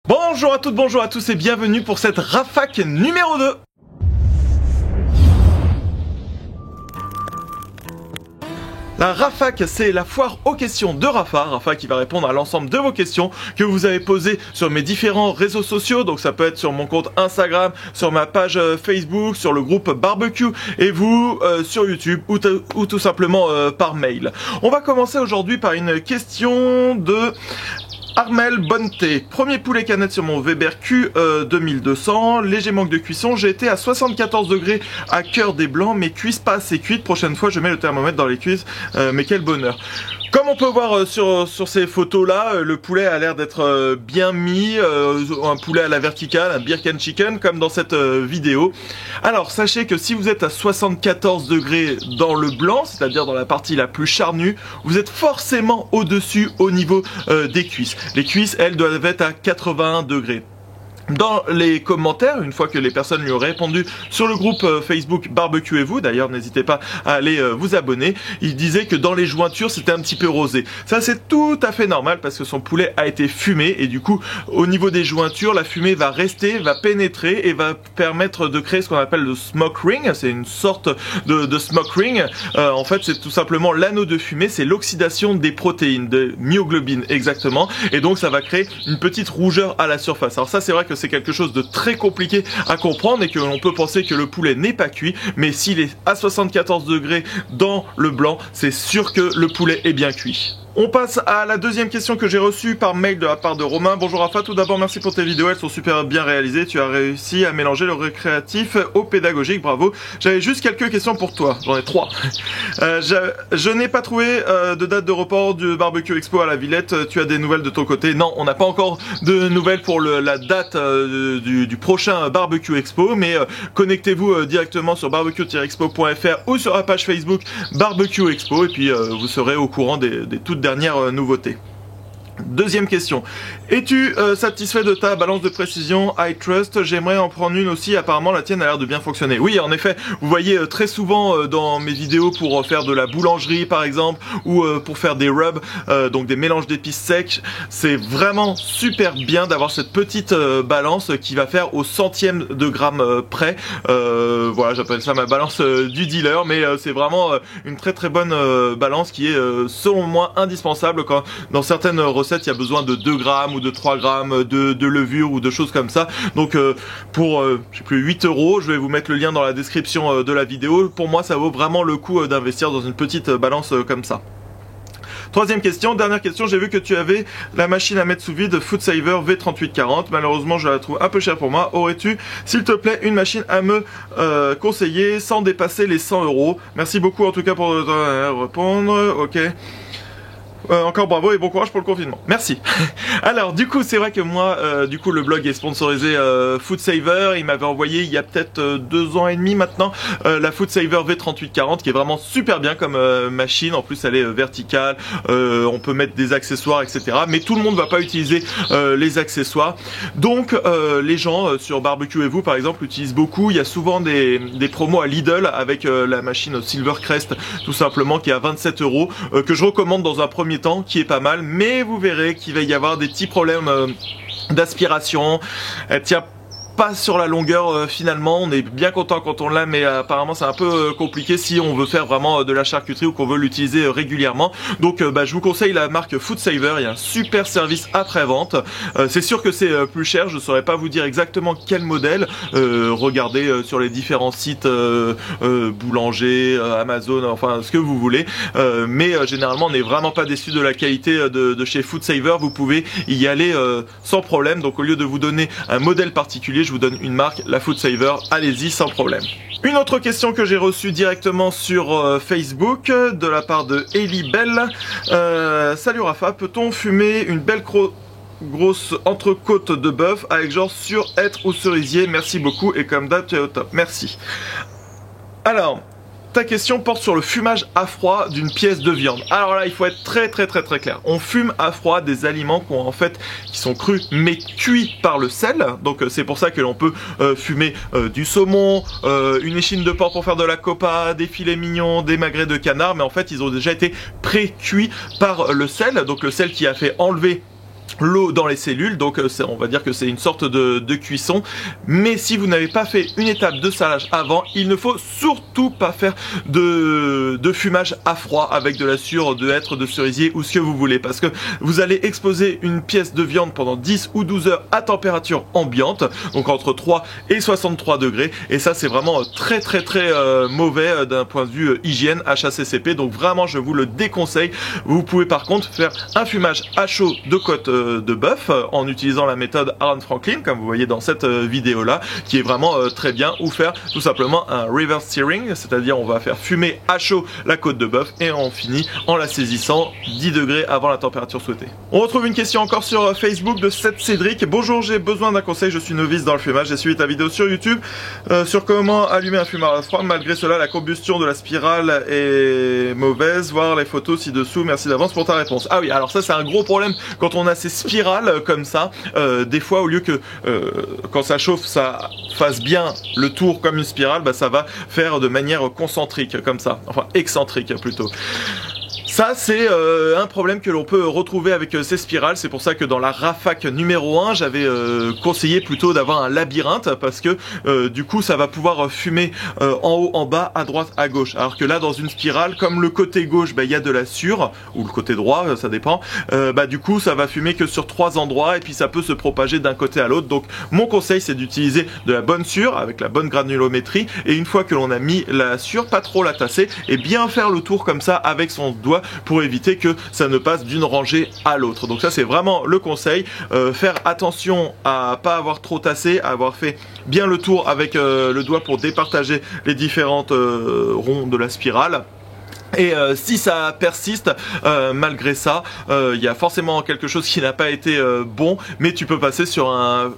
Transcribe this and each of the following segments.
Bonjour à toutes, bonjour à tous et bienvenue pour cette Rafac numéro 2. La Rafac, c'est la foire aux questions de Rafa. Rafa qui va répondre à l'ensemble de vos questions que vous avez posées sur mes différents réseaux sociaux. Donc ça peut être sur mon compte Instagram, sur ma page Facebook, sur le groupe Barbecue et vous sur YouTube ou tout simplement par mail. On va commencer aujourd'hui par une question de Armel Bonté. Premier poulet canette sur mon Weber Q 2200, léger manque de cuisson, j'ai été à 74 degrés à cœur des blancs, mes cuisses pas assez cuites, prochaine fois je mets le thermomètre dans les cuisses, mais quel bonheur. Comme on peut voir sur ces photos là, le poulet a l'air d'être bien mis, un poulet à la verticale, un Birken Chicken comme dans cette vidéo. Alors sachez que si vous êtes à 74 degrés dans le blanc, c'est-à-dire dans la partie la plus charnue, vous êtes forcément au-dessus au niveau des cuisses. Les cuisses, elles, doivent être à 81 degrés. Dans les commentaires, une fois que les personnes lui ont répondu sur le groupe Facebook Barbecue et vous, d'ailleurs n'hésitez pas à aller vous abonner, il disait que dans les jointures c'était un petit peu rosé. Ça c'est tout à fait normal parce que son poulet a été fumé et du coup au niveau des jointures la fumée va rester, va pénétrer et va permettre de créer ce qu'on appelle le smoke ring. C'est une sorte de smoke ring. En fait c'est tout simplement l'anneau de fumée, c'est l'oxydation des protéines, de myoglobine exactement, et donc ça va créer une petite rougeur à la surface. Alors ça c'est vrai que c'est quelque chose de très compliqué à comprendre et que l'on peut penser que le poulet n'est pas cuit, mais s'il est à 74 degrés dans le blanc, c'est sûr que le poulet est bien cuit. On passe à la deuxième question que j'ai reçue par mail de la part de Romain. Bonjour Rafa, tout d'abord merci pour tes vidéos, elles sont super bien réalisées, tu as réussi à mélanger le récréatif au pédagogique, bravo. J'avais juste quelques questions pour toi, j'en ai 3. Je n'ai pas trouvé de date de report du Barbecue Expo à la Villette, tu as des nouvelles de ton côté? Non, on n'a pas encore de nouvelles pour la date du prochain Barbecue Expo, mais connectez-vous directement sur barbecue-expo.fr ou sur la page Facebook Barbecue Expo et puis vous serez au courant des toutes dernières nouveautés. Deuxième question. Es-tu satisfait de ta balance de précision iTrust? J'aimerais en prendre une aussi, apparemment la tienne a l'air de bien fonctionner. Oui, en effet, vous voyez très souvent dans mes vidéos pour faire de la boulangerie par exemple, ou pour faire des rubs, donc des mélanges d'épices secs, c'est vraiment super bien d'avoir cette petite balance qui va faire au centième de gramme près. Voilà, j'appelle ça ma balance du dealer, mais c'est vraiment une très bonne balance qui est selon moi indispensable quand dans certaines recettes il y a besoin de 2 grammes ou de 3 grammes de levure ou de choses comme ça. Donc pour je sais plus 8 €, je vais vous mettre le lien dans la description de la vidéo. Pour moi ça vaut vraiment le coup d'investir dans une petite balance comme ça. Troisième question, dernière question, j'ai vu que tu avais la machine à mettre sous vide Foodsaver V3840. Malheureusement je la trouve un peu chère pour moi. Aurais-tu s'il te plaît une machine à me conseiller sans dépasser les 100 €? Merci beaucoup en tout cas pour répondre. Ok. Encore bravo et bon courage pour le confinement. Merci. Alors du coup c'est vrai que moi du coup le blog est sponsorisé Foodsaver. Il m'avait envoyé il y a peut-être 2 ans et demi maintenant la Foodsaver V3840 qui est vraiment super bien comme machine. En plus elle est verticale, on peut mettre des accessoires etc. Mais tout le monde va pas utiliser les accessoires. Donc les gens sur Barbecue et vous par exemple utilisent beaucoup. Il y a souvent des promos à Lidl avec la machine Silvercrest tout simplement qui est à 27 € que je recommande dans un premier temps, qui est pas mal, mais vous verrez qu'il va y avoir des petits problèmes d'aspiration. Elle tient pas sur la longueur finalement, on est bien content quand on l'a, mais apparemment c'est un peu compliqué si on veut faire vraiment de la charcuterie ou qu'on veut l'utiliser régulièrement. Donc je vous conseille la marque Foodsaver, il y a un super service après-vente. C'est sûr que c'est plus cher, je saurais pas vous dire exactement quel modèle. Regardez sur les différents sites boulanger, Amazon, enfin ce que vous voulez. Mais généralement on n'est vraiment pas déçu de la qualité de chez Foodsaver, vous pouvez y aller sans problème. Donc au lieu de vous donner un modèle particulier, je vous donne une marque, la Foodsaver, allez-y sans problème. Une autre question que j'ai reçue directement sur Facebook de la part de Ellie Bell. Salut Rafa, peut-on fumer une belle grosse entrecôte de bœuf avec genre sur hêtre ou cerisier? Merci beaucoup et comme d'hab tu es au top. Merci. Alors, ta question porte sur le fumage à froid d'une pièce de viande. Alors là, il faut être très clair. On fume à froid des aliments qui sont crus mais cuits par le sel. Donc c'est pour ça que l'on peut fumer du saumon, une échine de porc pour faire de la copa, des filets mignons, des magrets de canard. Mais en fait, ils ont déjà été pré-cuits par le sel. Donc le sel qui a fait enlever l'eau dans les cellules, donc on va dire que c'est une sorte de cuisson. Mais si vous n'avez pas fait une étape de salage avant, il ne faut surtout pas faire de fumage à froid avec de la sure, de hêtre, de cerisier ou ce que vous voulez, parce que vous allez exposer une pièce de viande pendant 10 ou 12 heures à température ambiante, donc entre 3 et 63 degrés, et ça c'est vraiment très mauvais d'un point de vue hygiène HACCP, donc vraiment je vous le déconseille. Vous pouvez par contre faire un fumage à chaud de côte de bœuf en utilisant la méthode Aaron Franklin comme vous voyez dans cette vidéo là, qui est vraiment très bien, ou faire tout simplement un reverse searing, c'est-à-dire on va faire fumer à chaud la côte de bœuf et on finit en la saisissant 10 degrés avant la température souhaitée. On retrouve une question encore sur Facebook de Seth Cédric. Bonjour, j'ai besoin d'un conseil, je suis novice dans le fumage, j'ai suivi ta vidéo sur YouTube sur comment allumer un fumeur à froid. Malgré cela, la combustion de la spirale est mauvaise, voir les photos ci-dessous, merci d'avance pour ta réponse. Ah oui, alors ça c'est un gros problème quand on a ces spirales comme ça, des fois au lieu que quand ça chauffe ça fasse bien le tour comme une spirale, bah, ça va faire de manière concentrique comme ça, enfin excentrique plutôt. Ça c'est un problème que l'on peut retrouver avec ces spirales, c'est pour ça que dans la Rafac numéro 1 j'avais conseillé plutôt d'avoir un labyrinthe, parce que du coup ça va pouvoir fumer en haut, en bas, à droite, à gauche, alors que là dans une spirale, comme le côté gauche il y a de la sure, ou le côté droit ça dépend, du coup ça va fumer que sur 3 endroits et puis ça peut se propager d'un côté à l'autre. Donc mon conseil c'est d'utiliser de la bonne sure avec la bonne granulométrie, et une fois que l'on a mis la sure, pas trop la tasser et bien faire le tour comme ça avec son doigt pour éviter que ça ne passe d'une rangée à l'autre. Donc ça c'est vraiment le conseil, faire attention à pas avoir trop tassé, à avoir fait bien le tour avec le doigt pour départager les différentes ronds de la spirale. Et si ça persiste, malgré ça, il y a forcément quelque chose qui n'a pas été bon, mais tu peux passer sur un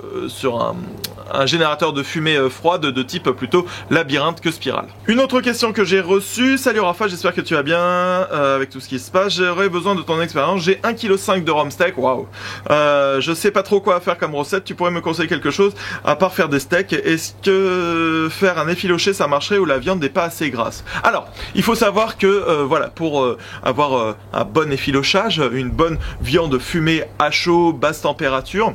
générateur de fumée froide de type plutôt labyrinthe que spirale. Une autre question que j'ai reçue: salut Rafa, j'espère que tu vas bien avec tout ce qui se passe, j'aurais besoin de ton expérience, j'ai 1,5 kg de rhum steak, waouh, je sais pas trop quoi faire comme recette, tu pourrais me conseiller quelque chose à part faire des steaks? Est-ce que faire un effiloché ça marcherait, ou la viande n'est pas assez grasse? Alors, il faut savoir que voilà, pour avoir un bon effilochage, une bonne viande fumée à chaud, basse température,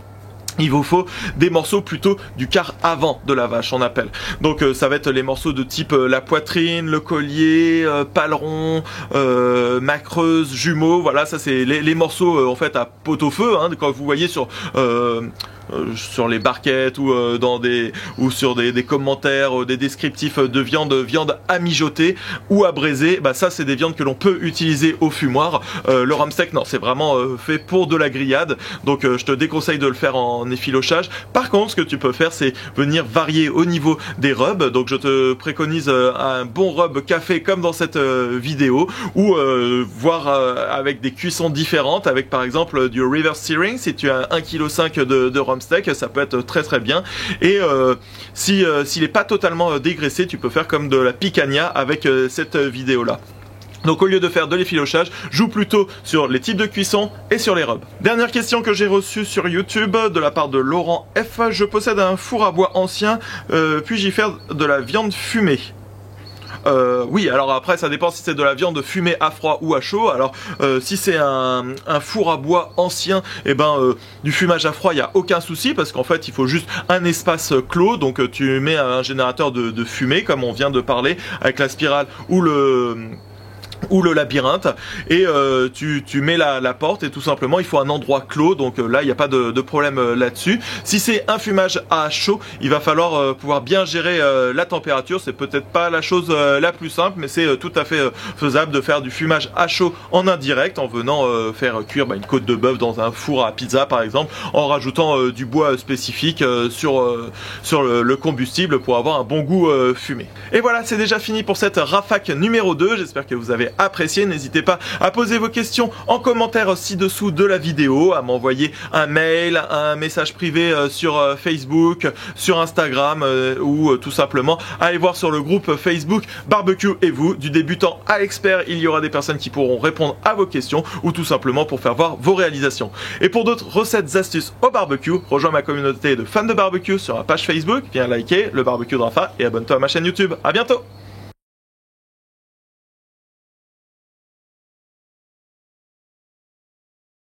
il vous faut des morceaux plutôt du quart avant de la vache, on appelle. Donc ça va être les morceaux de type la poitrine, le collier, paleron, macreuse, jumeau. Voilà, ça c'est les morceaux en fait à pot-au-feu, hein, quand vous voyez sur les barquettes ou sur des commentaires, des descriptifs de viande à mijoter ou à braiser. Bah ça c'est des viandes que l'on peut utiliser au fumoir. Le rhum steak non, c'est vraiment fait pour de la grillade. Donc je te déconseille de le faire en effilochage. Par contre, ce que tu peux faire, c'est venir varier au niveau des rubs. Donc je te préconise un bon rub café comme dans cette vidéo, ou voir avec des cuissons différentes, avec par exemple du reverse searing. Si tu as 1,5 kg de rhum steak, ça peut être très bien. Et s'il n'est pas totalement dégraissé, tu peux faire comme de la picanha avec cette vidéo là. Donc au lieu de faire de l'effilochage, joue plutôt sur les types de cuisson et sur les rubs. Dernière question que j'ai reçue sur YouTube de la part de Laurent F. Je possède un four à bois ancien, puis-je y faire de la viande fumée? Oui, alors après ça dépend si c'est de la viande fumée à froid ou à chaud. Alors si c'est un four à bois ancien, et du fumage à froid il n'y a aucun souci, parce qu'en fait il faut juste un espace clos. Donc tu mets un générateur de fumée comme on vient de parler avec la spirale ou le labyrinthe, et tu mets la porte, et tout simplement il faut un endroit clos. Donc là il n'y a pas de problème là-dessus. Si c'est un fumage à chaud, il va falloir pouvoir bien gérer la température. C'est peut-être pas la chose la plus simple, mais c'est tout à fait faisable de faire du fumage à chaud en indirect, en venant faire cuire une côte de bœuf dans un four à pizza par exemple, en rajoutant du bois spécifique sur le combustible pour avoir un bon goût fumé. Et voilà, c'est déjà fini pour cette Rafac numéro 2. J'espère que vous avez apprécié. N'hésitez pas à poser vos questions en commentaire ci-dessous de la vidéo, à m'envoyer un mail, un message privé sur Facebook, sur Instagram, ou tout simplement aller voir sur le groupe Facebook Barbecue et vous. Du débutant à l'expert, il y aura des personnes qui pourront répondre à vos questions, ou tout simplement pour faire voir vos réalisations. Et pour d'autres recettes, astuces au barbecue, rejoins ma communauté de fans de barbecue sur ma page Facebook, viens liker le barbecue de Rafa et abonne-toi à ma chaîne YouTube. À bientôt.